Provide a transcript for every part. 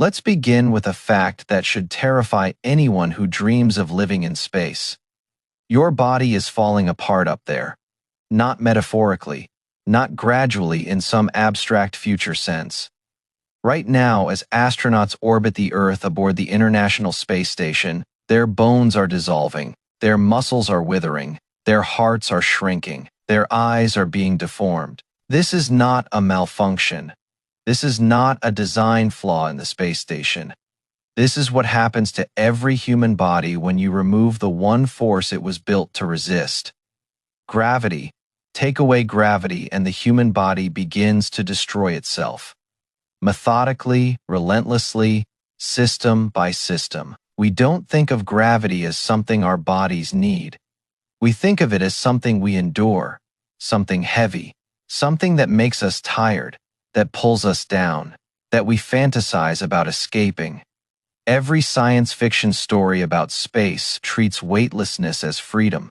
Let's begin with a fact that should terrify anyone who dreams of living in space. Your body is falling apart up there. Not metaphorically, not gradually in some abstract future sense. Right now, as astronauts orbit the Earth aboard the International Space Station, their bones are dissolving, their muscles are withering, their hearts are shrinking, their eyes are being deformed. This is not a malfunction. This is not a design flaw in the space station. This is what happens to every human body when you remove the one force it was built to resist. Gravity. Take away gravity and the human body begins to destroy itself. Methodically, relentlessly, system by system. We don't think of gravity as something our bodies need. We think of it as something we endure, something heavy, something that makes us tired, that pulls us down, that we fantasize about escaping. Every science fiction story about space treats weightlessness as freedom,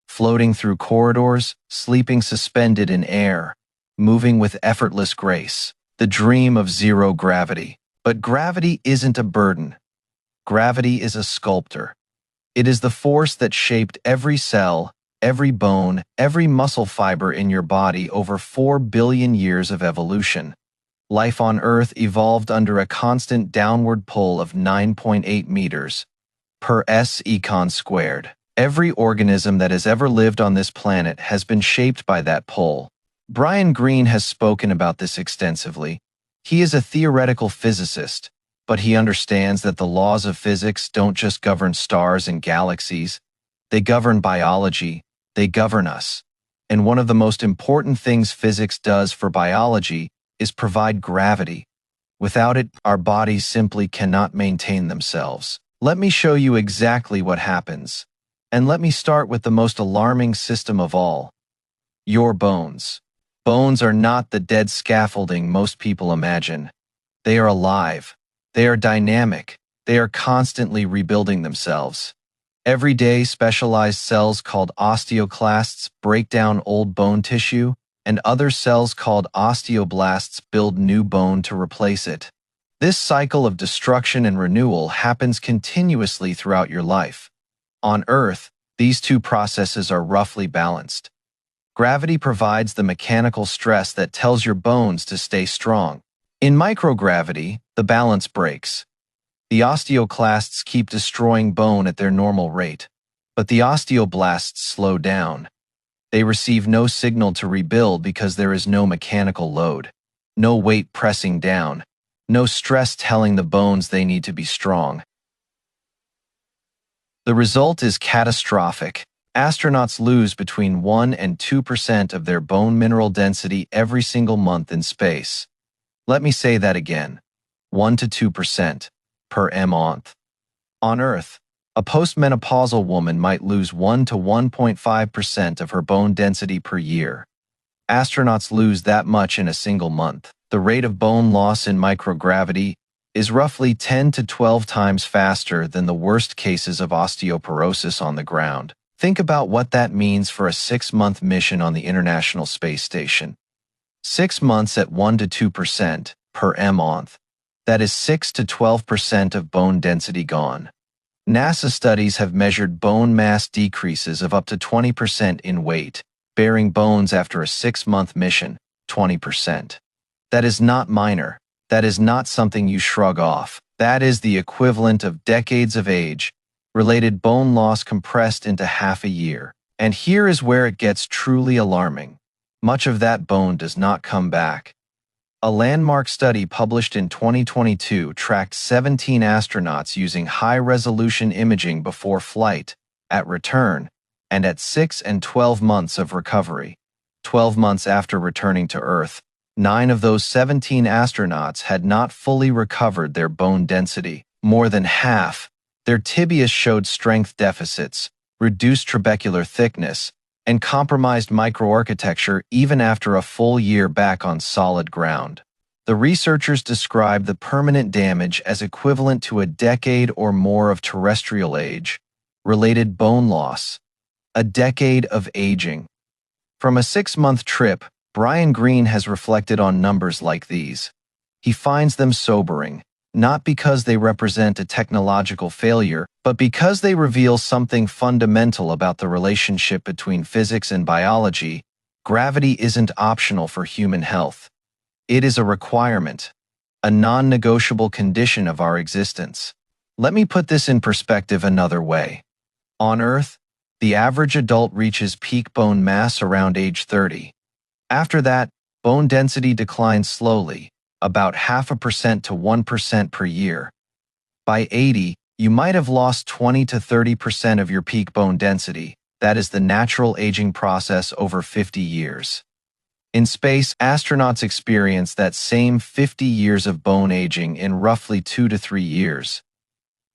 floating through corridors, sleeping suspended in air, moving with effortless grace, the dream of zero gravity. But gravity isn't a burden. Gravity is a sculptor. It is the force that shaped every cell, every bone, every muscle fiber in your body over 4 billion years of evolution. Life on Earth evolved under a constant downward pull of 9.8 meters per s-econ squared. Every organism that has ever lived on this planet has been shaped by that pull. Brian Greene has spoken about this extensively. He is a theoretical physicist, but he understands that the laws of physics don't just govern stars and galaxies. They govern biology. They govern us. And one of the most important things physics does for biology is provide gravity. Without it, our bodies simply cannot maintain themselves. Let me show you exactly what happens. And let me start with the most alarming system of all. Your bones. Bones are not the dead scaffolding most people imagine. They are alive. They are dynamic. They are constantly rebuilding themselves. Every day, specialized cells called osteoclasts break down old bone tissue, and other cells called osteoblasts build new bone to replace it. This cycle of destruction and renewal happens continuously throughout your life. On Earth, these two processes are roughly balanced. Gravity provides the mechanical stress that tells your bones to stay strong. In microgravity, the balance breaks. The osteoclasts keep destroying bone at their normal rate, but the osteoblasts slow down. They receive no signal to rebuild because there is no mechanical load, no weight pressing down, no stress telling the bones they need to be strong. The result is catastrophic. Astronauts lose between 1 and 2% of their bone mineral density every single month in space. Let me say that again, 1 to 2% per month. On Earth, a postmenopausal woman might lose 1 to 1.5% of her bone density per year. Astronauts lose that much in a single month. The rate of bone loss in microgravity is roughly 10 to 12 times faster than the worst cases of osteoporosis on the ground. Think about what that means for a 6-month mission on the International Space Station. 6 months at 1 to 2% per month. That is 6 to 12% of bone density gone. NASA studies have measured bone mass decreases of up to 20% in weight, bearing bones after a 6-month mission, 20%. That is not minor. That is not something you shrug off. That is the equivalent of decades of age-related bone loss compressed into half a year. And here is where it gets truly alarming. Much of that bone does not come back. A landmark study published in 2022 tracked 17 astronauts using high-resolution imaging before flight, at return, and at 6 and 12 months of recovery. 12 months after returning to Earth, 9 of those 17 astronauts had not fully recovered their bone density. More than half. Their tibias showed strength deficits, reduced trabecular thickness, and compromised microarchitecture even after a full year back on solid ground. The researchers described the permanent damage as equivalent to a decade or more of terrestrial age-related bone loss. A decade of aging. From a 6-month trip, Brian Greene has reflected on numbers like these. He finds them sobering. not because they represent a technological failure, but because they reveal something fundamental about the relationship between physics and biology. Gravity isn't optional for human health. It is a requirement, a non-negotiable condition of our existence. Let me put this in perspective another way. On Earth, the average adult reaches peak bone mass around age 30. After that, bone density declines slowly, about 0.5% to 1% per year. By 80, you might have lost 20 to 30% of your peak bone density. That is the natural aging process over 50 years. In space, astronauts experience that same 50 years of bone aging in roughly 2 to 3 years.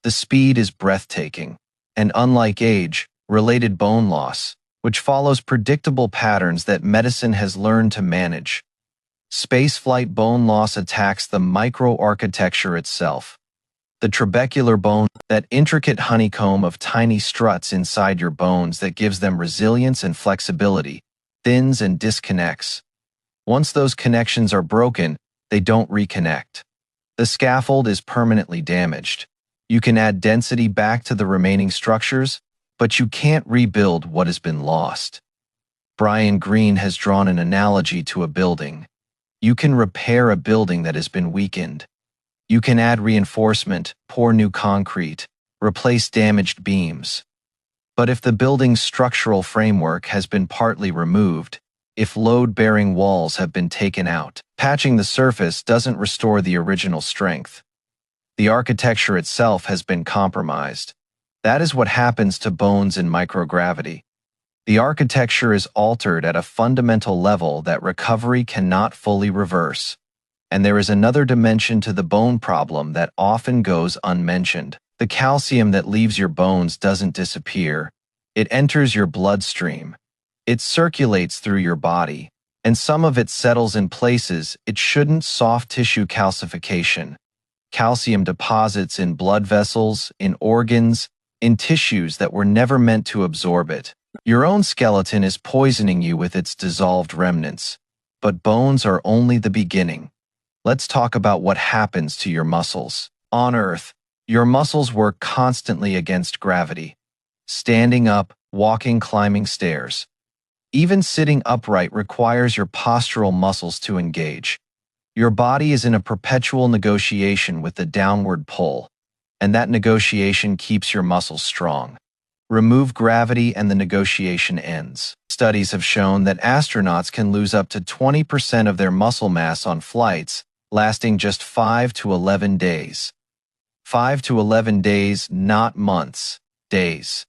The speed is breathtaking, and unlike age, related bone loss, which follows predictable patterns that medicine has learned to manage. Spaceflight bone loss attacks the microarchitecture itself. The trabecular bone, that intricate honeycomb of tiny struts inside your bones that gives them resilience and flexibility, thins and disconnects. Once those connections are broken, they don't reconnect. The scaffold is permanently damaged. You can add density back to the remaining structures, but you can't rebuild what has been lost. Brian Greene has drawn an analogy to a building. You can repair a building that has been weakened. You can add reinforcement, pour new concrete, replace damaged beams. But if the building's structural framework has been partly removed, if load-bearing walls have been taken out, patching the surface doesn't restore the original strength. The architecture itself has been compromised. That is what happens to bones in microgravity. The architecture is altered at a fundamental level that recovery cannot fully reverse. And there is another dimension to the bone problem that often goes unmentioned. The calcium that leaves your bones doesn't disappear. It enters your bloodstream. It circulates through your body, and some of it settles in places it shouldn't. Soft tissue calcification. Calcium deposits in blood vessels, in organs, in tissues that were never meant to absorb it. Your own skeleton is poisoning you with its dissolved remnants. But bones are only the beginning. Let's talk about what happens to your muscles. On Earth, your muscles work constantly against gravity. Standing up, walking, climbing stairs. Even sitting upright requires your postural muscles to engage. Your body is in a perpetual negotiation with the downward pull, and that negotiation keeps your muscles strong. Remove gravity and the negotiation ends. Studies have shown that astronauts can lose up to 20% of their muscle mass on flights, lasting just 5 to 11 days. 5 to 11 days, not months, days.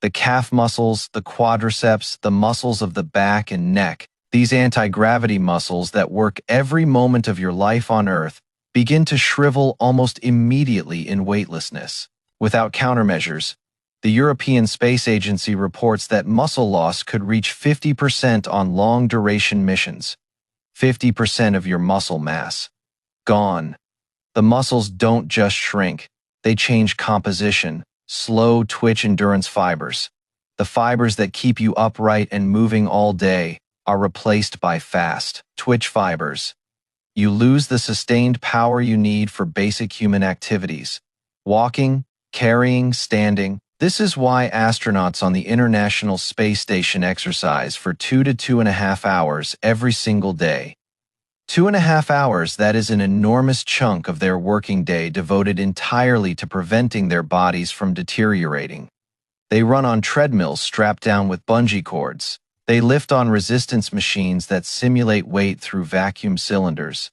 The calf muscles, the quadriceps, the muscles of the back and neck, these anti-gravity muscles that work every moment of your life on Earth, begin to shrivel almost immediately in weightlessness. Without countermeasures, the European Space Agency reports that muscle loss could reach 50% on long-duration missions. 50% of your muscle mass. Gone. The muscles don't just shrink, they change composition. Slow twitch endurance fibers. The fibers that keep you upright and moving all day are replaced by fast twitch fibers. You lose the sustained power you need for basic human activities. Walking, carrying, standing. This is why astronauts on the International Space Station exercise for 2 to 2.5 hours every single day. 2.5 hours, that is an enormous chunk of their working day devoted entirely to preventing their bodies from deteriorating. They run on treadmills strapped down with bungee cords. They lift on resistance machines that simulate weight through vacuum cylinders.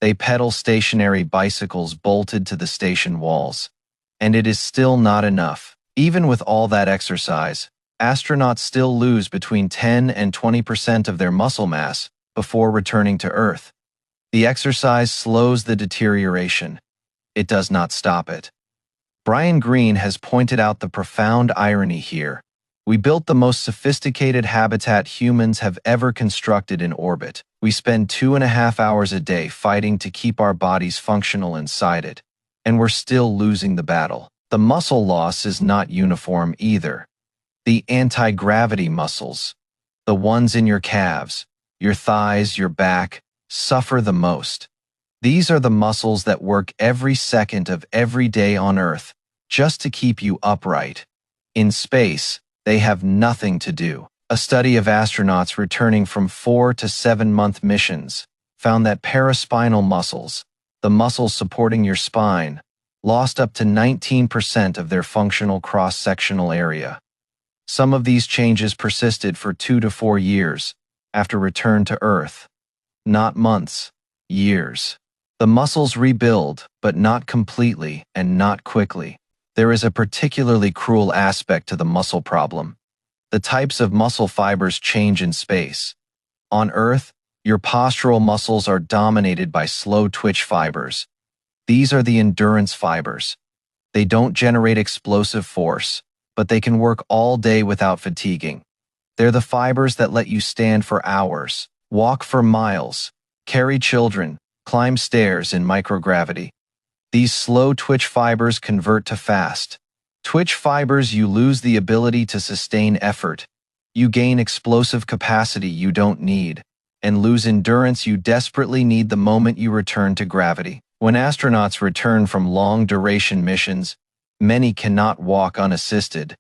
They pedal stationary bicycles bolted to the station walls. And it is still not enough. Even with all that exercise, astronauts still lose between 10 and 20% of their muscle mass before returning to Earth. The exercise slows the deterioration. It does not stop it. Brian Greene has pointed out the profound irony here. We built the most sophisticated habitat humans have ever constructed in orbit. We spend 2.5 hours a day fighting to keep our bodies functional inside it. And we're still losing the battle. The muscle loss is not uniform either. The anti-gravity muscles, the ones in your calves, your thighs, your back, suffer the most. These are the muscles that work every second of every day on Earth, just to keep you upright. In space, they have nothing to do. A study of astronauts returning from 4 to 7-month missions found that paraspinal muscles, the muscles supporting your spine, lost up to 19% of their functional cross-sectional area. Some of these changes persisted for 2 to 4 years after return to Earth. Not months, years. The muscles rebuild, but not completely and not quickly. There is a particularly cruel aspect to the muscle problem. The types of muscle fibers change in space. On Earth, your postural muscles are dominated by slow twitch fibers. These are the endurance fibers. They don't generate explosive force, but they can work all day without fatiguing. They're the fibers that let you stand for hours, walk for miles, carry children, climb stairs in microgravity. These slow twitch fibers convert to fast twitch fibers. You lose the ability to sustain effort. You gain explosive capacity you don't need, and lose endurance you desperately need the moment you return to gravity. When astronauts return from long-duration missions, many cannot walk unassisted.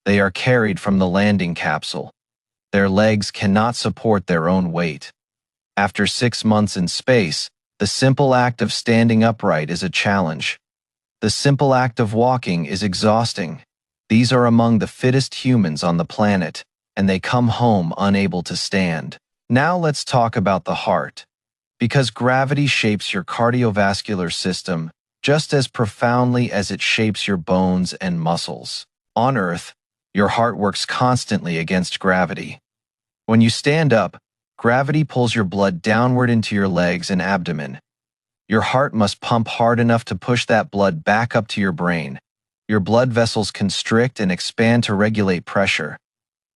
They are carried from the landing capsule. Their legs cannot support their own weight. After 6 months in space, the simple act of standing upright is a challenge. The simple act of walking is exhausting. These are among the fittest humans on the planet, and they come home unable to stand. Now let's talk about the heart. Because gravity shapes your cardiovascular system just as profoundly as it shapes your bones and muscles. On Earth, your heart works constantly against gravity. When you stand up, gravity pulls your blood downward into your legs and abdomen. Your heart must pump hard enough to push that blood back up to your brain. Your blood vessels constrict and expand to regulate pressure.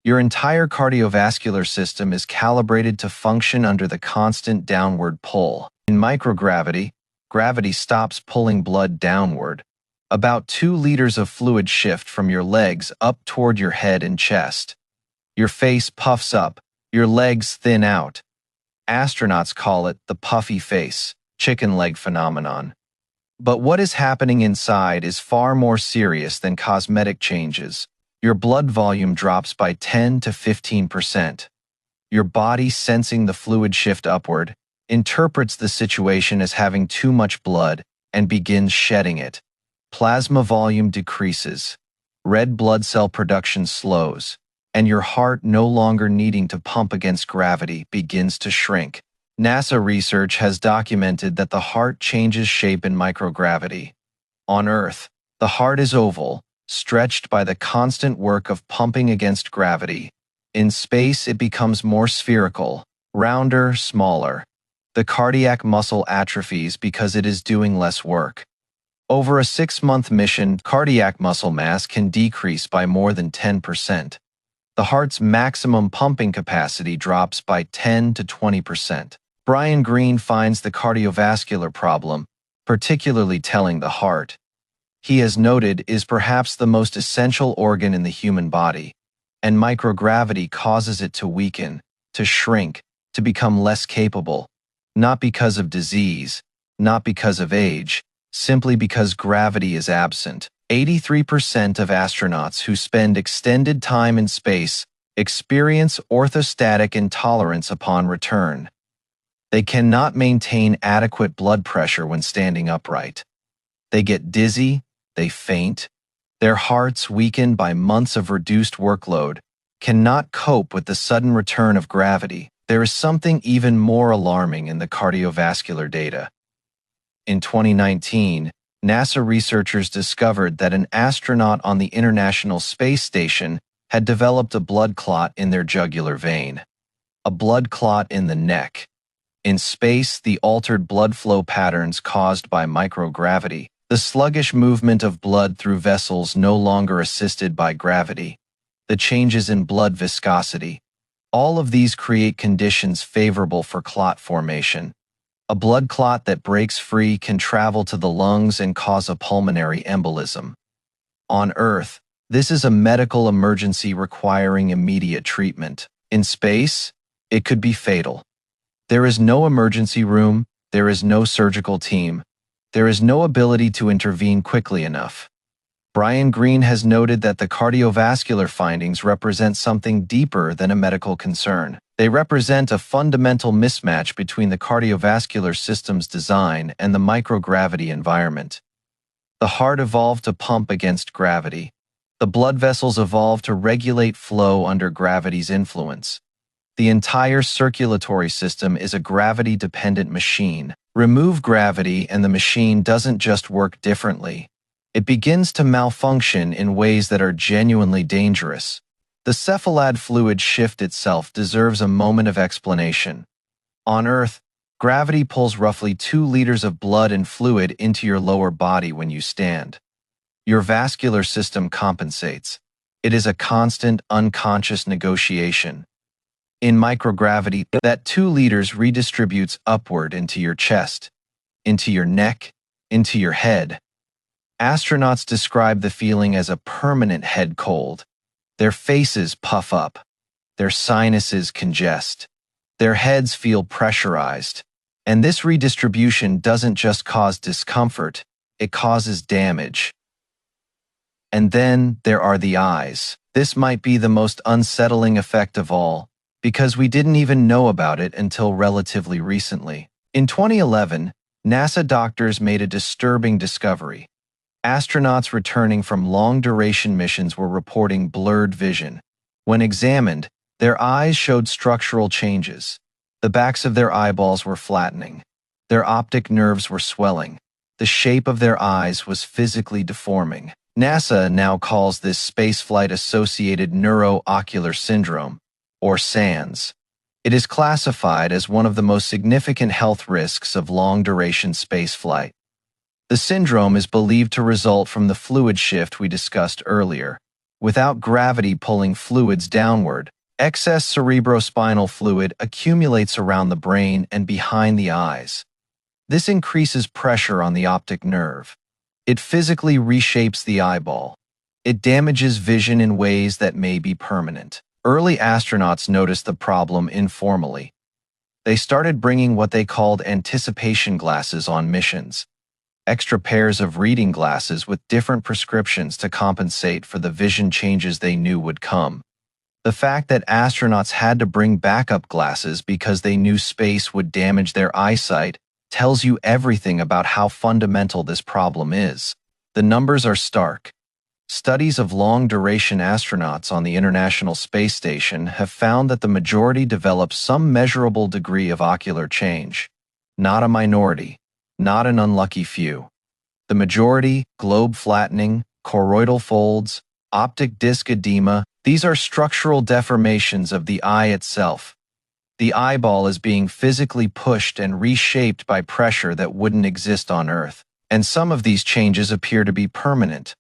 Your entire cardiovascular system is calibrated to function under the constant downward pull. In microgravity, gravity stops pulling blood downward. About 2 liters of fluid shift from your legs up toward your head and chest. Your face puffs up, your legs thin out. Astronauts call it the puffy face, chicken leg phenomenon. But what is happening inside is far more serious than cosmetic changes. Your blood volume drops by 10 to 15%. Your body, sensing the fluid shift upward, interprets the situation as having too much blood and begins shedding it. Plasma volume decreases. Red blood cell production slows, and your heart, no longer needing to pump against gravity, begins to shrink. NASA research has documented that the heart changes shape in microgravity. On Earth, the heart is oval, stretched by the constant work of pumping against gravity. In space, it becomes more spherical, rounder, smaller. The cardiac muscle atrophies because it is doing less work. Over a 6-month mission, cardiac muscle mass can decrease by more than 10%. The heart's maximum pumping capacity drops by 10 to 20%. Brian Greene finds the cardiovascular problem particularly telling. The heart, he has noted, is perhaps the most essential organ in the human body, and microgravity causes it to weaken, to shrink, to become less capable, not because of disease, not because of age, simply because gravity is absent. 83% of astronauts who spend extended time in space experience orthostatic intolerance upon return. They cannot maintain adequate blood pressure when standing upright. They get dizzy, they faint. Their hearts, weakened by months of reduced workload, cannot cope with the sudden return of gravity. There is something even more alarming in the cardiovascular data. In 2019, NASA researchers discovered that an astronaut on the International Space Station had developed a blood clot in their jugular vein. A blood clot in the neck. In space, the altered blood flow patterns caused by microgravity, the sluggish movement of blood through vessels no longer assisted by gravity, the changes in blood viscosity, all of these create conditions favorable for clot formation. A blood clot that breaks free can travel to the lungs and cause a pulmonary embolism. On Earth, this is a medical emergency requiring immediate treatment. In space, it could be fatal. There is no emergency room, There is no surgical team. There is no ability to intervene quickly enough. Brian Greene has noted that the cardiovascular findings represent something deeper than a medical concern. They represent a fundamental mismatch between the cardiovascular system's design and the microgravity environment. The heart evolved to pump against gravity. The blood vessels evolved to regulate flow under gravity's influence. The entire circulatory system is a gravity-dependent machine. Remove gravity and the machine doesn't just work differently. It begins to malfunction in ways that are genuinely dangerous. The cephalad fluid shift itself deserves a moment of explanation. On Earth, gravity pulls roughly 2 liters of blood and fluid into your lower body when you stand. Your vascular system compensates. It is a constant, unconscious negotiation. In microgravity, that 2 liters redistributes upward into your chest, into your neck, into your head. Astronauts describe the feeling as a permanent head cold. Their faces puff up. Their sinuses congest. Their heads feel pressurized. And this redistribution doesn't just cause discomfort, it causes damage. And then there are the eyes. This might be the most unsettling effect of all, because we didn't even know about it until relatively recently. In 2011, NASA doctors made a disturbing discovery. Astronauts returning from long-duration missions were reporting blurred vision. When examined, their eyes showed structural changes. The backs of their eyeballs were flattening. Their optic nerves were swelling. The shape of their eyes was physically deforming. NASA now calls this spaceflight-associated neuro-ocular syndrome, or SANS. It is classified as one of the most significant health risks of long-duration spaceflight. The syndrome is believed to result from the fluid shift we discussed earlier. Without gravity pulling fluids downward, excess cerebrospinal fluid accumulates around the brain and behind the eyes. This increases pressure on the optic nerve. It physically reshapes the eyeball. It damages vision in ways that may be permanent. Early astronauts noticed the problem informally. They started bringing what they called anticipation glasses on missions. Extra pairs of reading glasses with different prescriptions to compensate for the vision changes they knew would come. The fact that astronauts had to bring backup glasses because they knew space would damage their eyesight tells you everything about how fundamental this problem is. The numbers are stark. Studies of long-duration astronauts on the International Space Station have found that the majority develop some measurable degree of ocular change. Not a minority. Not an unlucky few. The majority, globe flattening, choroidal folds, optic disc edema, these are structural deformations of the eye itself. The eyeball is being physically pushed and reshaped by pressure that wouldn't exist on Earth, and some of these changes appear to be permanent.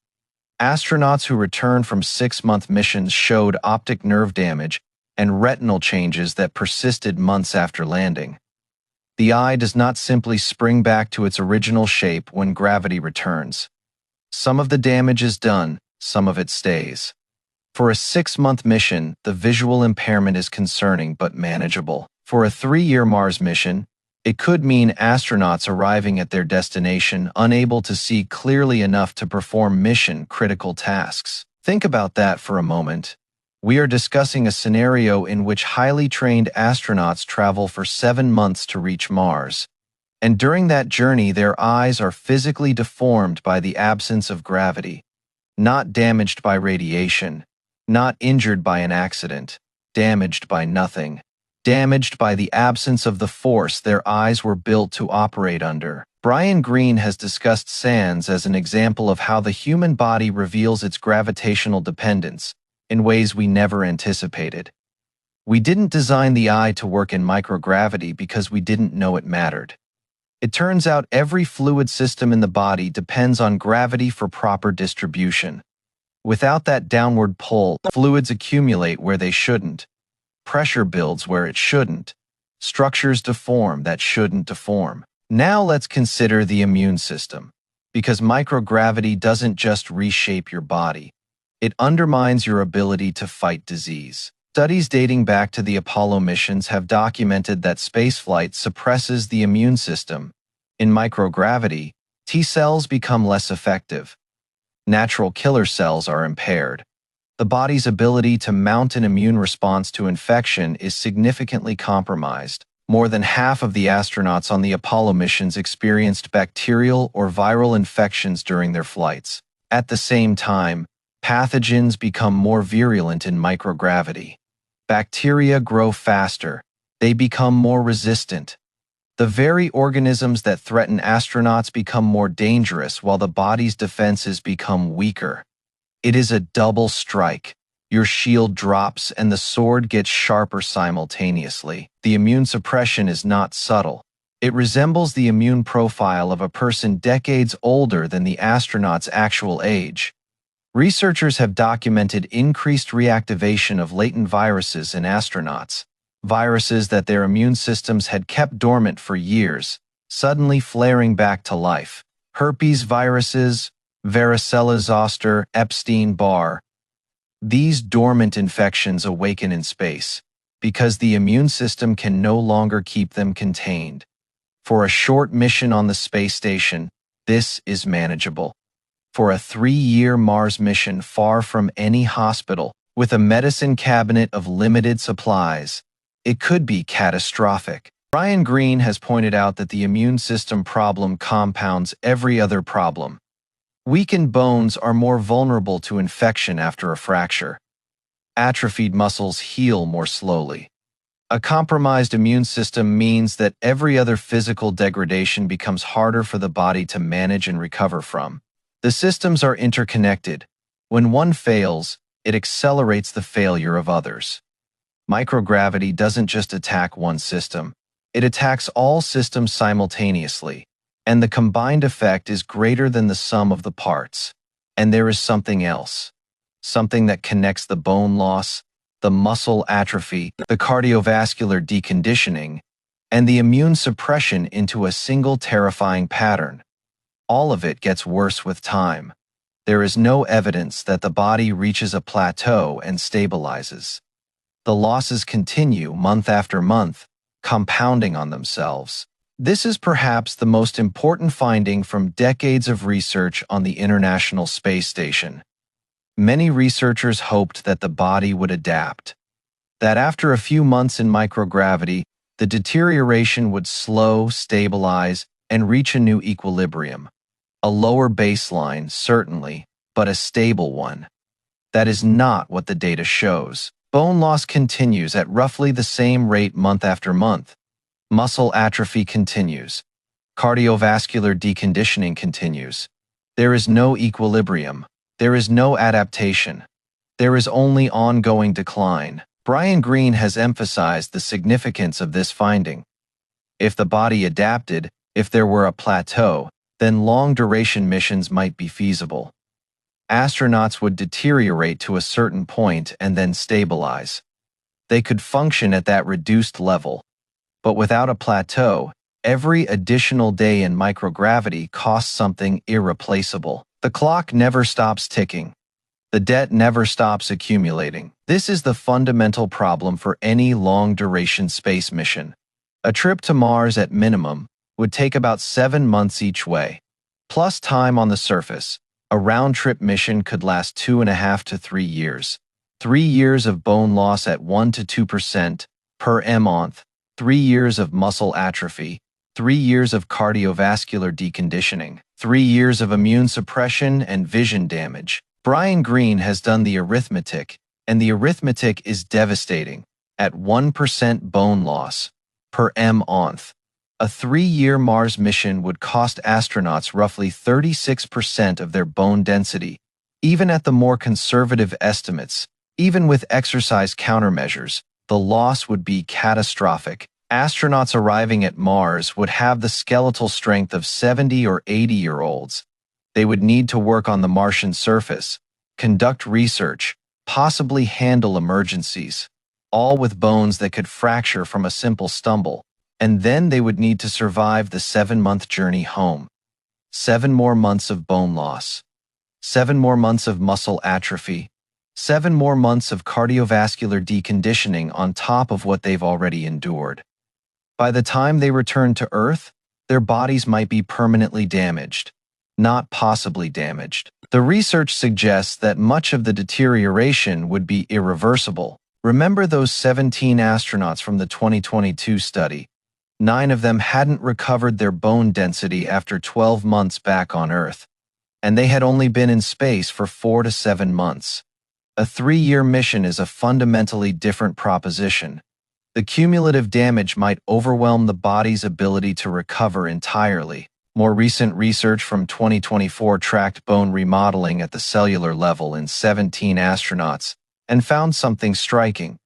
Astronauts who returned from 6-month missions showed optic nerve damage and retinal changes that persisted months after landing. The eye does not simply spring back to its original shape when gravity returns. Some of the damage is done, some of it stays. For a 6-month mission, the visual impairment is concerning but manageable. For a 3-year Mars mission, it could mean astronauts arriving at their destination unable to see clearly enough to perform mission-critical tasks. Think about that for a moment. We are discussing a scenario in which highly trained astronauts travel for 7 months to reach Mars. And during that journey, their eyes are physically deformed by the absence of gravity. Not damaged by radiation. Not injured by an accident. Damaged by nothing. Damaged by the absence of the force their eyes were built to operate under. Brian Greene has discussed SANS as an example of how the human body reveals its gravitational dependence in ways we never anticipated. We didn't design the eye to work in microgravity because we didn't know it mattered. It turns out every fluid system in the body depends on gravity for proper distribution. Without that downward pull, fluids accumulate where they shouldn't. Pressure builds where it shouldn't. Structures deform that shouldn't deform. Now let's consider the immune system. Because microgravity doesn't just reshape your body. It undermines your ability to fight disease. Studies dating back to the Apollo missions have documented that spaceflight suppresses the immune system. In microgravity, T cells become less effective. Natural killer cells are impaired. The body's ability to mount an immune response to infection is significantly compromised. More than half of the astronauts on the Apollo missions experienced bacterial or viral infections during their flights. At the same time, pathogens become more virulent in microgravity. Bacteria grow faster. They become more resistant. The very organisms that threaten astronauts become more dangerous while the body's defenses become weaker. It is a double strike. Your shield drops and the sword gets sharper simultaneously. The immune suppression is not subtle. It resembles the immune profile of a person decades older than the astronaut's actual age. Researchers have documented increased reactivation of latent viruses in astronauts. Viruses that their immune systems had kept dormant for years, suddenly flaring back to life. Herpes viruses, varicella zoster, Epstein-Barr. These dormant infections awaken in space because the immune system can no longer keep them contained. For a short mission on the space station, this is manageable. For a 3-year Mars mission far from any hospital, with a medicine cabinet of limited supplies, it could be catastrophic. Brian Greene has pointed out that the immune system problem compounds every other problem. Weakened bones are more vulnerable to infection after a fracture. Atrophied muscles heal more slowly. A compromised immune system means that every other physical degradation becomes harder for the body to manage and recover from. The systems are interconnected. When one fails, it accelerates the failure of others. Microgravity doesn't just attack one system. It attacks all systems simultaneously, and the combined effect is greater than the sum of the parts. And there is something else. Something that connects the bone loss, the muscle atrophy, the cardiovascular deconditioning, and the immune suppression into a single terrifying pattern. All of it gets worse with time. There is no evidence that the body reaches a plateau and stabilizes. The losses continue month after month, compounding on themselves. This is perhaps the most important finding from decades of research on the International Space Station. Many researchers hoped that the body would adapt, that after a few months in microgravity, the deterioration would slow, stabilize, and reach a new equilibrium. A lower baseline, certainly, but a stable one. That is not what the data shows. Bone loss continues at roughly the same rate month after month. Muscle atrophy continues. Cardiovascular deconditioning continues. There is no equilibrium. There is no adaptation. There is only ongoing decline. Brian Greene has emphasized the significance of this finding. If the body adapted, if there were a plateau, then long-duration missions might be feasible. Astronauts would deteriorate to a certain point and then stabilize. They could function at that reduced level. But without a plateau, every additional day in microgravity costs something irreplaceable. The clock never stops ticking. The debt never stops accumulating. This is the fundamental problem for any long-duration space mission. A trip to Mars at minimum would take about 7 months each way, plus time on the surface. A round-trip mission could last 2.5 to 3 years. 3 years of bone loss at 1 to 2% per month, 3 years of muscle atrophy, 3 years of cardiovascular deconditioning, 3 years of immune suppression and vision damage. Brian Greene has done the arithmetic, and the arithmetic is devastating. At 1% bone loss per month, a 3-year Mars mission would cost astronauts roughly 36% of their bone density. Even at the more conservative estimates, even with exercise countermeasures, the loss would be catastrophic. Astronauts arriving at Mars would have the skeletal strength of 70 or 80-year-olds. They would need to work on the Martian surface, conduct research, possibly handle emergencies, all with bones that could fracture from a simple stumble. And then they would need to survive the 7-month journey home. 7 more months of bone loss. 7 more months of muscle atrophy. 7 more months of cardiovascular deconditioning on top of what they've already endured. By the time they return to Earth, their bodies might be permanently damaged, not possibly damaged. The research suggests that much of the deterioration would be irreversible. Remember those 17 astronauts from the 2022 study? 9 of them hadn't recovered their bone density after 12 months back on Earth, and they had only been in space for 4 to 7 months. A 3-year mission is a fundamentally different proposition. The cumulative damage might overwhelm the body's ability to recover entirely. More recent research from 2024 tracked bone remodeling at the cellular level in 17 astronauts and found something striking.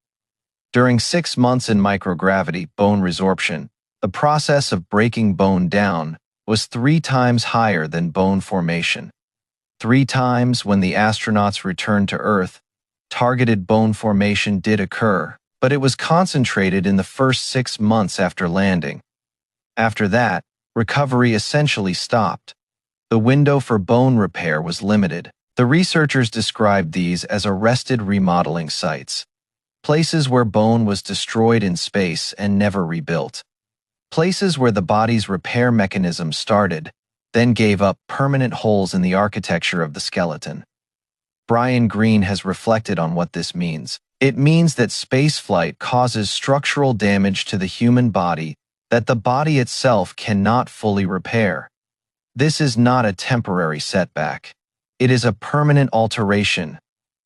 During 6 months in microgravity bone resorption, the process of breaking bone down was 3 times higher than bone formation. 3 times when the astronauts returned to Earth, targeted bone formation did occur, but it was concentrated in the first 6 months after landing. After that, recovery essentially stopped. The window for bone repair was limited. The researchers described these as arrested remodeling sites, places where bone was destroyed in space and never rebuilt. Places where the body's repair mechanism started, then gave up permanent holes in the architecture of the skeleton. Brian Greene has reflected on what this means. It means that spaceflight causes structural damage to the human body that the body itself cannot fully repair. This is not a temporary setback. It is a permanent alteration.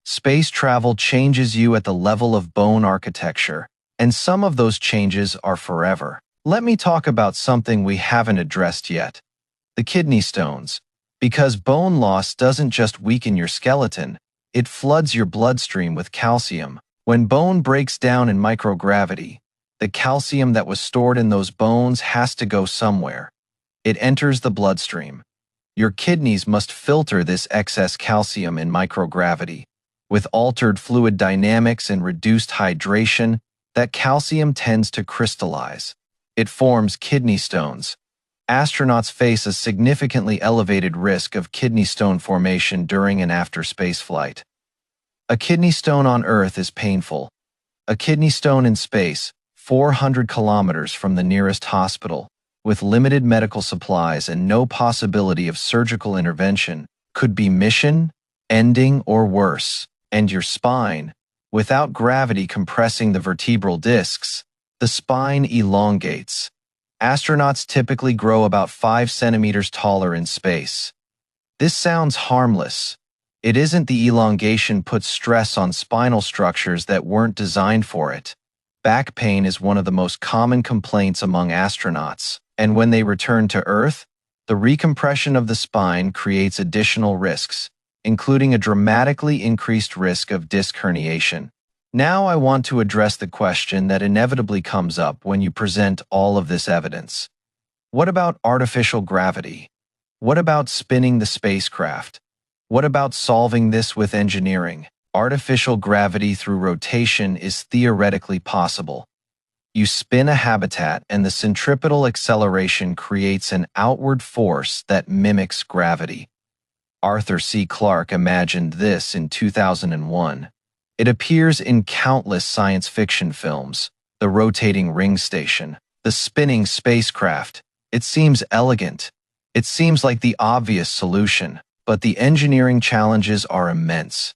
Space travel changes you at the level of bone architecture, and some of those changes are forever. Let me talk about something we haven't addressed yet: the kidney stones. Because bone loss doesn't just weaken your skeleton, it floods your bloodstream with calcium. When bone breaks down in microgravity, the calcium that was stored in those bones has to go somewhere. It enters the bloodstream. Your kidneys must filter this excess calcium in microgravity. With altered fluid dynamics and reduced hydration, that calcium tends to crystallize. It forms kidney stones. Astronauts face a significantly elevated risk of kidney stone formation during and after spaceflight. A kidney stone on Earth is painful. A kidney stone in space, 400 kilometers from the nearest hospital, with limited medical supplies and no possibility of surgical intervention, could be mission-ending or worse. And your spine, without gravity compressing the vertebral discs, the spine elongates. Astronauts typically grow about 5 centimeters taller in space. This sounds harmless. It isn't. The elongation puts stress on spinal structures that weren't designed for it. Back pain is one of the most common complaints among astronauts, and when they return to Earth, the recompression of the spine creates additional risks, including a dramatically increased risk of disc herniation. Now I want to address the question that inevitably comes up when you present all of this evidence. What about artificial gravity? What about spinning the spacecraft? What about solving this with engineering? Artificial gravity through rotation is theoretically possible. You spin a habitat and the centripetal acceleration creates an outward force that mimics gravity. Arthur C. Clarke imagined this in 2001. It appears in countless science fiction films: the rotating ring station, the spinning spacecraft. It seems elegant. It seems like the obvious solution, but the engineering challenges are immense.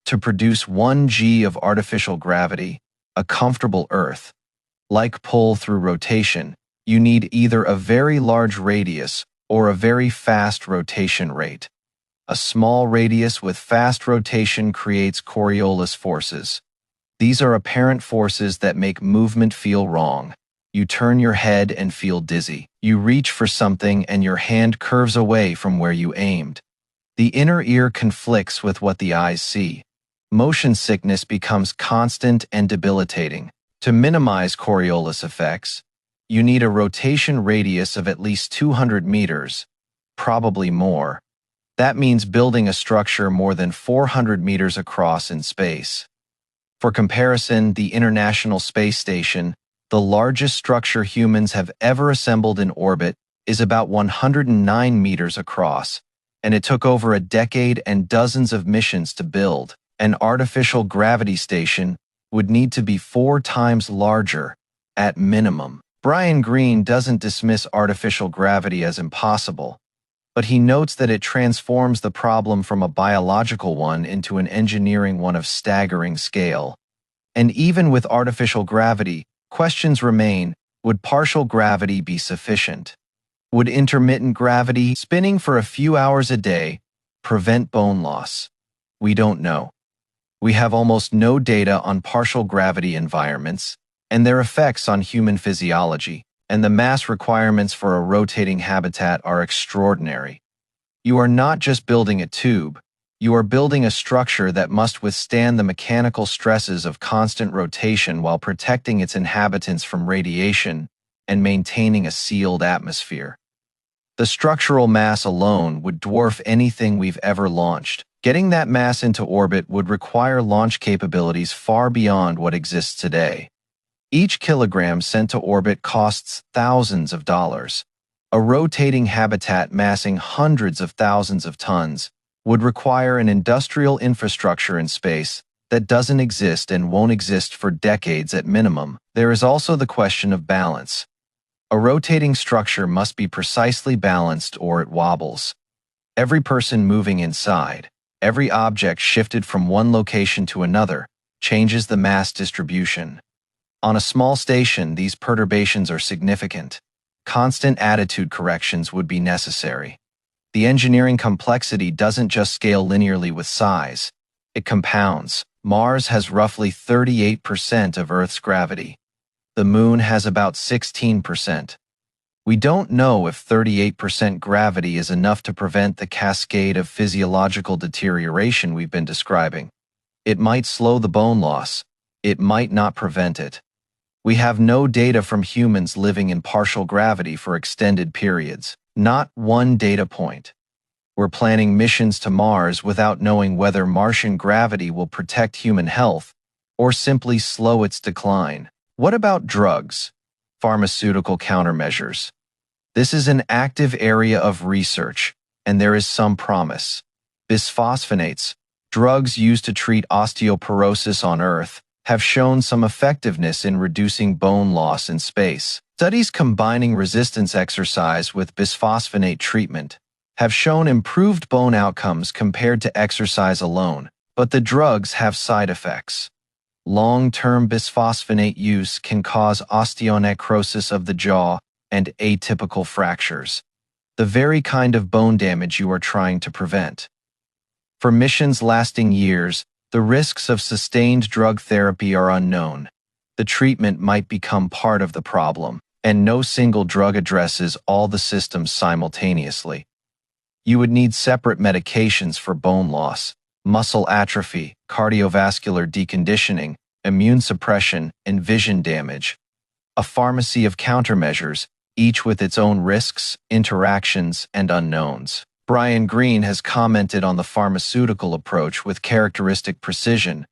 To produce 1 g of artificial gravity, a comfortable Earth-like pull through rotation, you need either a very large radius or a very fast rotation rate. A small radius with fast rotation creates Coriolis forces. These are apparent forces that make movement feel wrong. You turn your head and feel dizzy. You reach for something and your hand curves away from where you aimed. The inner ear conflicts with what the eyes see. Motion sickness becomes constant and debilitating. To minimize Coriolis effects, you need a rotation radius of at least 200 meters, probably more. That means building a structure more than 400 meters across in space. For comparison, the International Space Station, the largest structure humans have ever assembled in orbit, is about 109 meters across, and it took over a decade and dozens of missions to build. An artificial gravity station would need to be 4 times larger, at minimum. Brian Greene doesn't dismiss artificial gravity as impossible, but he notes that it transforms the problem from a biological one into an engineering one of staggering scale. And even with artificial gravity, questions remain: would partial gravity be sufficient? Would intermittent gravity, spinning for a few hours a day, prevent bone loss? We don't know. We have almost no data on partial gravity environments and their effects on human physiology, and the mass requirements for a rotating habitat are extraordinary. You are not just building a tube, you are building a structure that must withstand the mechanical stresses of constant rotation while protecting its inhabitants from radiation and maintaining a sealed atmosphere. The structural mass alone would dwarf anything we've ever launched. Getting that mass into orbit would require launch capabilities far beyond what exists today. Each kilogram sent to orbit costs thousands of dollars. A rotating habitat massing hundreds of thousands of tons would require an industrial infrastructure in space that doesn't exist and won't exist for decades at minimum. There is also the question of balance. A rotating structure must be precisely balanced or it wobbles. Every person moving inside, every object shifted from one location to another, changes the mass distribution. On a small station, these perturbations are significant. Constant attitude corrections would be necessary. The engineering complexity doesn't just scale linearly with size, it compounds. Mars has roughly 38% of Earth's gravity. The Moon has about 16%. We don't know if 38% gravity is enough to prevent the cascade of physiological deterioration we've been describing. It might slow the bone loss. It might not prevent it. We have no data from humans living in partial gravity for extended periods. Not one data point. We're planning missions to Mars without knowing whether Martian gravity will protect human health or simply slow its decline. What about drugs? Pharmaceutical countermeasures. This is an active area of research, and there is some promise. Bisphosphonates, drugs used to treat osteoporosis on Earth, have shown some effectiveness in reducing bone loss in space. Studies combining resistance exercise with bisphosphonate treatment have shown improved bone outcomes compared to exercise alone, but the drugs have side effects. Long-term bisphosphonate use can cause osteonecrosis of the jaw and atypical fractures, the very kind of bone damage you are trying to prevent. For missions lasting years, the risks of sustained drug therapy are unknown. The treatment might become part of the problem, and no single drug addresses all the systems simultaneously. You would need separate medications for bone loss, muscle atrophy, cardiovascular deconditioning, immune suppression, and vision damage. A pharmacy of countermeasures, each with its own risks, interactions, and unknowns. Brian Greene has commented on the pharmaceutical approach with characteristic precision.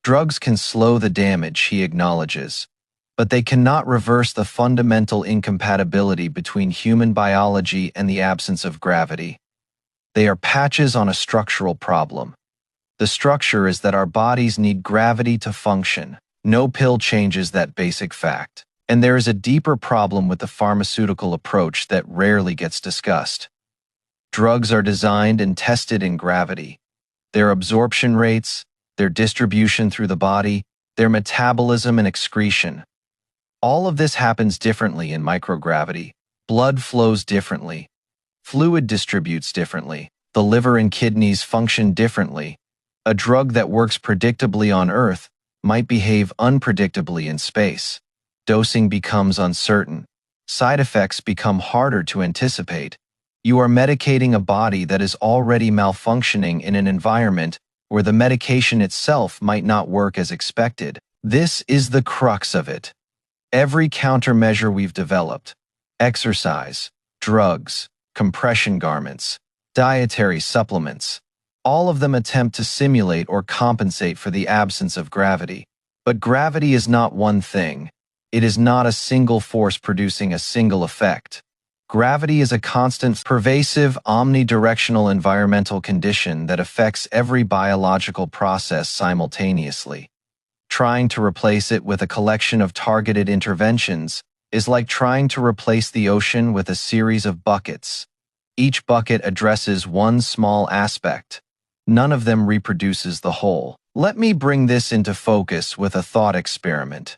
Drugs can slow the damage, he acknowledges, but they cannot reverse the fundamental incompatibility between human biology and the absence of gravity. They are patches on a structural problem. The structure is that our bodies need gravity to function. No pill changes that basic fact. And there is a deeper problem with the pharmaceutical approach that rarely gets discussed. Drugs are designed and tested in gravity. Their absorption rates, their distribution through the body, their metabolism and excretion. All of this happens differently in microgravity. Blood flows differently. Fluid distributes differently. The liver and kidneys function differently. A drug that works predictably on Earth might behave unpredictably in space. Dosing becomes uncertain. Side effects become harder to anticipate. You are medicating a body that is already malfunctioning in an environment where the medication itself might not work as expected. This is the crux of it. Every countermeasure we've developed, exercise, drugs, compression garments, dietary supplements, all of them attempt to simulate or compensate for the absence of gravity. But gravity is not one thing. It is not a single force producing a single effect. Gravity is a constant, pervasive, omnidirectional environmental condition that affects every biological process simultaneously. Trying to replace it with a collection of targeted interventions is like trying to replace the ocean with a series of buckets. Each bucket addresses one small aspect. None of them reproduces the whole. Let me bring this into focus with a thought experiment.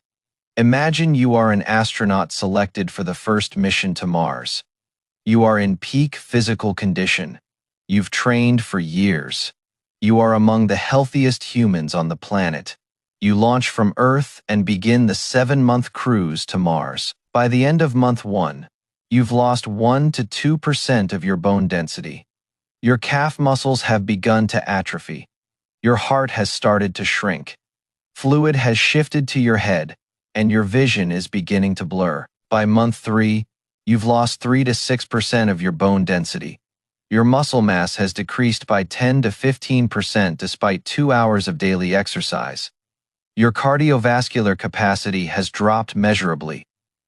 Imagine you are an astronaut selected for the first mission to Mars. You are in peak physical condition. You've trained for years. You are among the healthiest humans on the planet. You launch from Earth and begin the 7-month cruise to Mars. By the end of month 1, you've lost 1 to 2% of your bone density. Your calf muscles have begun to atrophy. Your heart has started to shrink. Fluid has shifted to your head, and your vision is beginning to blur. By month 3, you've lost 3 to 6% of your bone density. Your muscle mass has decreased by 10 to 15% despite 2 hours of daily exercise. Your cardiovascular capacity has dropped measurably.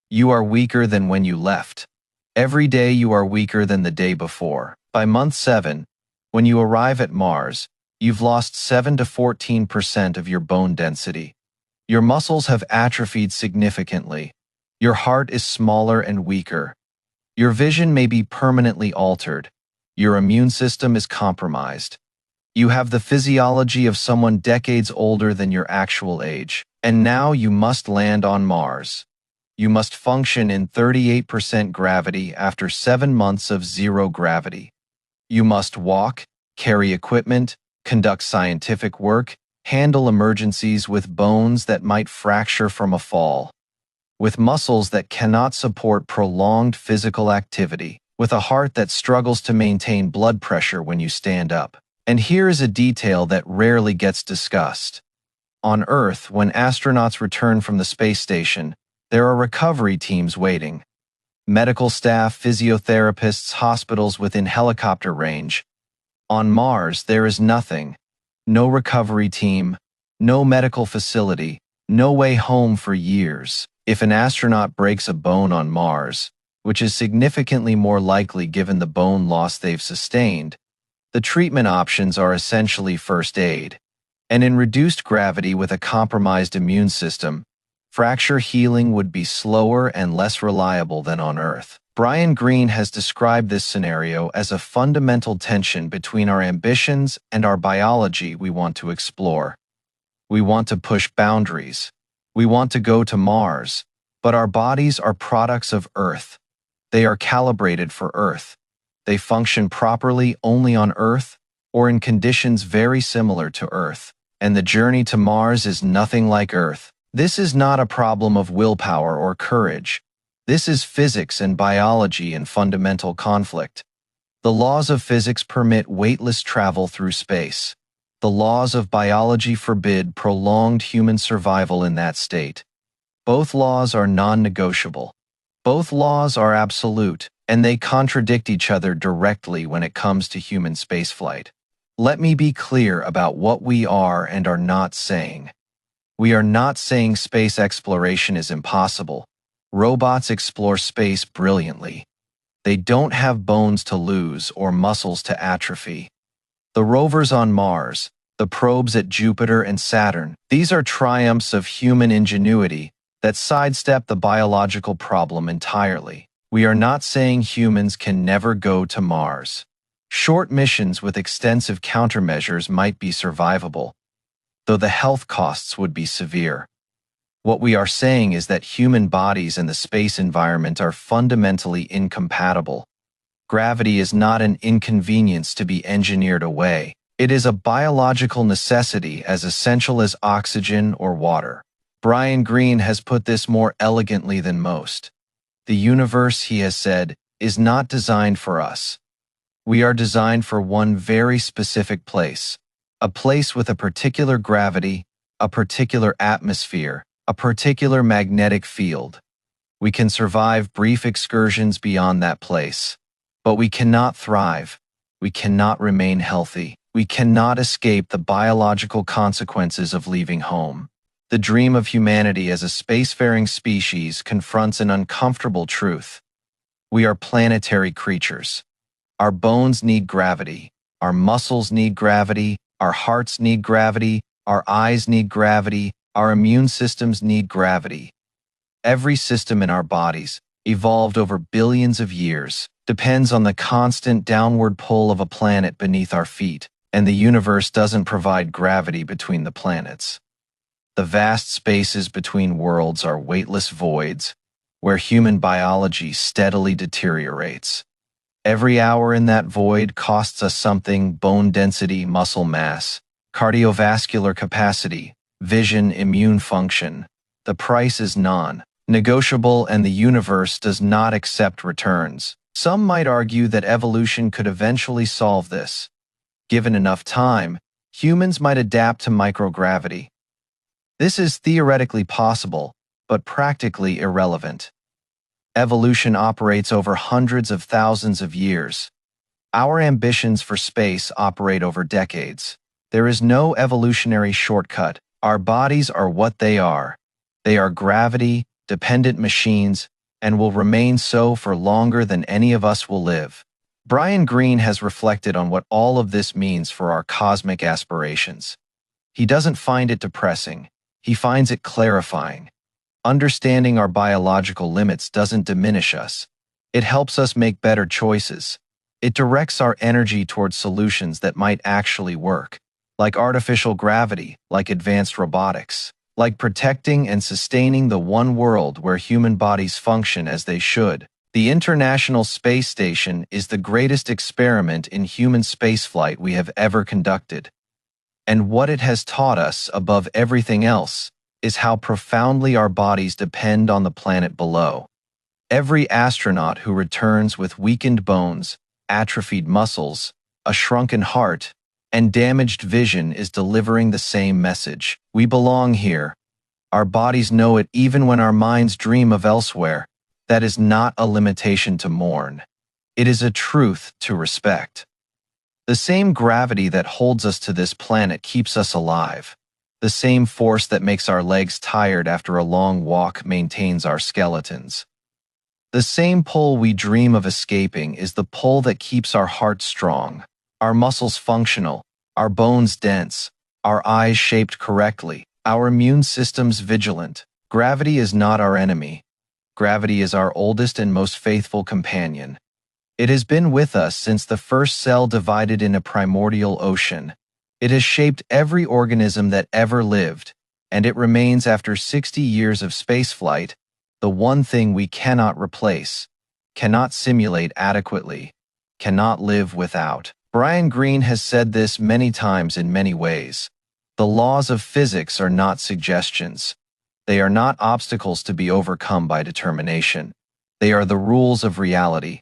You are weaker than when you left. Every day you are weaker than the day before. By month 7, when you arrive at Mars, you've lost 7 to 14% of your bone density. Your muscles have atrophied significantly. Your heart is smaller and weaker. Your vision may be permanently altered. Your immune system is compromised. You have the physiology of someone decades older than your actual age. And now you must land on Mars. You must function in 38% gravity after 7 months of zero gravity. You must walk, carry equipment, conduct scientific work, handle emergencies with bones that might fracture from a fall, with muscles that cannot support prolonged physical activity, with a heart that struggles to maintain blood pressure when you stand up. And here is a detail that rarely gets discussed. On Earth, when astronauts return from the space station, there are recovery teams waiting. Medical staff, physiotherapists, hospitals within helicopter range. On Mars, there is nothing. No recovery team, no medical facility, no way home for years. If an astronaut breaks a bone on Mars, which is significantly more likely given the bone loss they've sustained, the treatment options are essentially first aid. And in reduced gravity with a compromised immune system, fracture healing would be slower and less reliable than on Earth. Brian Greene has described this scenario as a fundamental tension between our ambitions and our biology we want to explore. We want to push boundaries. We want to go to Mars, but our bodies are products of Earth. They are calibrated for Earth. They function properly only on Earth or in conditions very similar to Earth. And the journey to Mars is nothing like Earth. This is not a problem of willpower or courage. This is physics and biology in fundamental conflict. The laws of physics permit weightless travel through space. The laws of biology forbid prolonged human survival in that state. Both laws are non-negotiable. Both laws are absolute, and they contradict each other directly when it comes to human spaceflight. Let me be clear about what we are and are not saying. We are not saying space exploration is impossible. Robots explore space brilliantly. They don't have bones to lose or muscles to atrophy. The rovers on Mars, the probes at Jupiter and Saturn, these are triumphs of human ingenuity that sidestep the biological problem entirely. We are not saying humans can never go to Mars. Short missions with extensive countermeasures might be survivable, though the health costs would be severe. What we are saying is that human bodies and the space environment are fundamentally incompatible. Gravity is not an inconvenience to be engineered away. It is a biological necessity as essential as oxygen or water. Brian Greene has put this more elegantly than most. The universe, he has said, is not designed for us. We are designed for one very specific place, a place with a particular gravity, a particular atmosphere, a particular magnetic field. We can survive brief excursions beyond that place, but we cannot thrive. We cannot remain healthy. We cannot escape the biological consequences of leaving home. The dream of humanity as a spacefaring species confronts an uncomfortable truth. We are planetary creatures. Our bones need gravity. Our muscles need gravity. Our hearts need gravity. Our eyes need gravity. Our immune systems need gravity. Every system in our bodies, evolved over billions of years, depends on the constant downward pull of a planet beneath our feet, and the universe doesn't provide gravity between the planets. The vast spaces between worlds are weightless voids, where human biology steadily deteriorates. Every hour in that void costs us something: bone density, muscle mass, cardiovascular capacity, vision, immune function. The price is non-negotiable, and the universe does not accept returns. Some might argue that evolution could eventually solve this. Given enough time, humans might adapt to microgravity. This is theoretically possible, but practically irrelevant. Evolution operates over hundreds of thousands of years. Our ambitions for space operate over decades. There is no evolutionary shortcut. Our bodies are what they are. They are gravity-dependent machines and will remain so for longer than any of us will live. Brian Greene has reflected on what all of this means for our cosmic aspirations. He doesn't find it depressing. He finds it clarifying. Understanding our biological limits doesn't diminish us. It helps us make better choices. It directs our energy towards solutions that might actually work, like artificial gravity, like advanced robotics, like protecting and sustaining the one world where human bodies function as they should. The International Space Station is the greatest experiment in human spaceflight we have ever conducted. And what it has taught us, above everything else, is how profoundly our bodies depend on the planet below. Every astronaut who returns with weakened bones, atrophied muscles, a shrunken heart, and damaged vision is delivering the same message. We belong here. Our bodies know it even when our minds dream of elsewhere. That is not a limitation to mourn. It is a truth to respect. The same gravity that holds us to this planet keeps us alive. The same force that makes our legs tired after a long walk maintains our skeletons. The same pull we dream of escaping is the pull that keeps our hearts strong, our muscles functional, our bones dense, our eyes shaped correctly, our immune systems vigilant. Gravity is not our enemy. Gravity is our oldest and most faithful companion. It has been with us since the first cell divided in a primordial ocean. It has shaped every organism that ever lived, and it remains after 60 years of spaceflight, the one thing we cannot replace, cannot simulate adequately, cannot live without. Brian Greene has said this many times in many ways. The laws of physics are not suggestions. They are not obstacles to be overcome by determination. They are the rules of reality.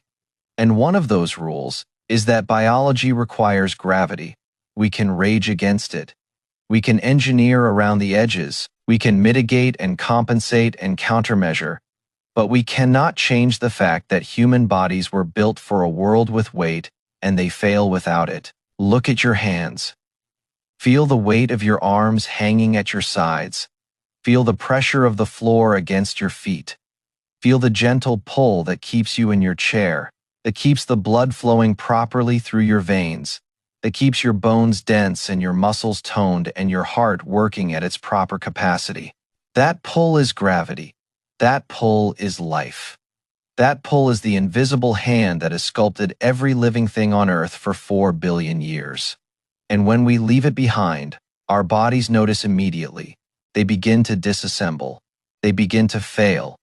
And one of those rules is that biology requires gravity. We can rage against it. We can engineer around the edges. We can mitigate and compensate and countermeasure. But we cannot change the fact that human bodies were built for a world with weight, and they fail without it. Look at your hands. Feel the weight of your arms hanging at your sides. Feel the pressure of the floor against your feet. Feel the gentle pull that keeps you in your chair, that keeps the blood flowing properly through your veins, that keeps your bones dense and your muscles toned and your heart working at its proper capacity. That pull is gravity. That pull is life. That pull is the invisible hand that has sculpted every living thing on Earth for 4 billion years. And when we leave it behind, our bodies notice immediately. They begin to disassemble. They begin to fail.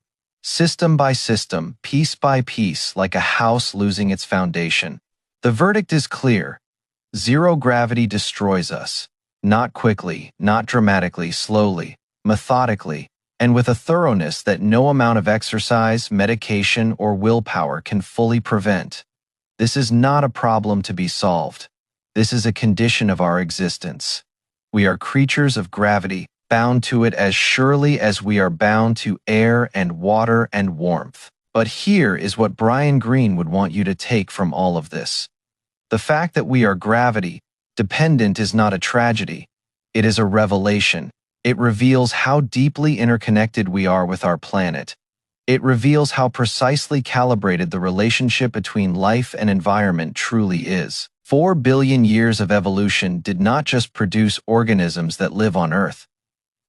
System by system, piece by piece, like a house losing its foundation. The verdict is clear. Zero gravity destroys us. Not quickly, not dramatically, slowly, methodically, and with a thoroughness that no amount of exercise, medication, or willpower can fully prevent. This is not a problem to be solved. This is a condition of our existence. We are creatures of gravity, bound to it as surely as we are bound to air and water and warmth. But here is what Brian Greene would want you to take from all of this. The fact that we are gravity-dependent is not a tragedy. It is a revelation. It reveals how deeply interconnected we are with our planet. It reveals how precisely calibrated the relationship between life and environment truly is. 4 billion years of evolution did not just produce organisms that live on Earth.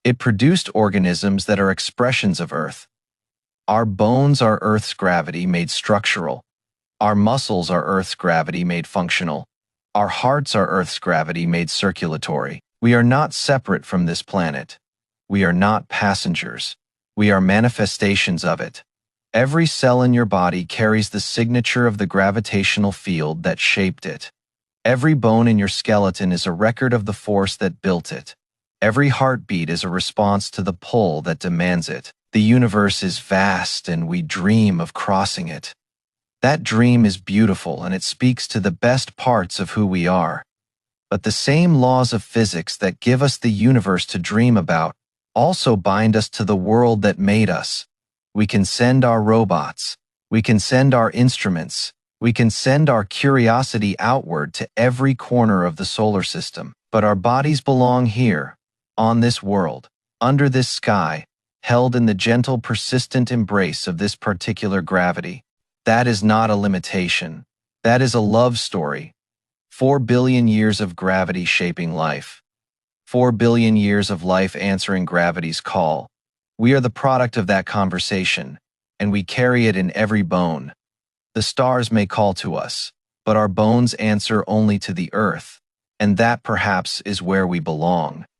It produced organisms that are expressions of Earth. Our bones are Earth's gravity made structural. Our muscles are Earth's gravity made functional. Our hearts are Earth's gravity made circulatory. We are not separate from this planet. We are not passengers. We are manifestations of it. Every cell in your body carries the signature of the gravitational field that shaped it. Every bone in your skeleton is a record of the force that built it. Every heartbeat is a response to the pull that demands it. The universe is vast and we dream of crossing it. That dream is beautiful and it speaks to the best parts of who we are. But the same laws of physics that give us the universe to dream about also bind us to the world that made us. We can send our robots. We can send our instruments. We can send our curiosity outward to every corner of the solar system. But our bodies belong here, on this world, under this sky, held in the gentle, persistent embrace of this particular gravity. That is not a limitation. That is a love story. 4 billion years of gravity shaping life. 4 billion years of life answering gravity's call. We are the product of that conversation, and we carry it in every bone. The stars may call to us, but our bones answer only to the earth, and that perhaps is where we belong.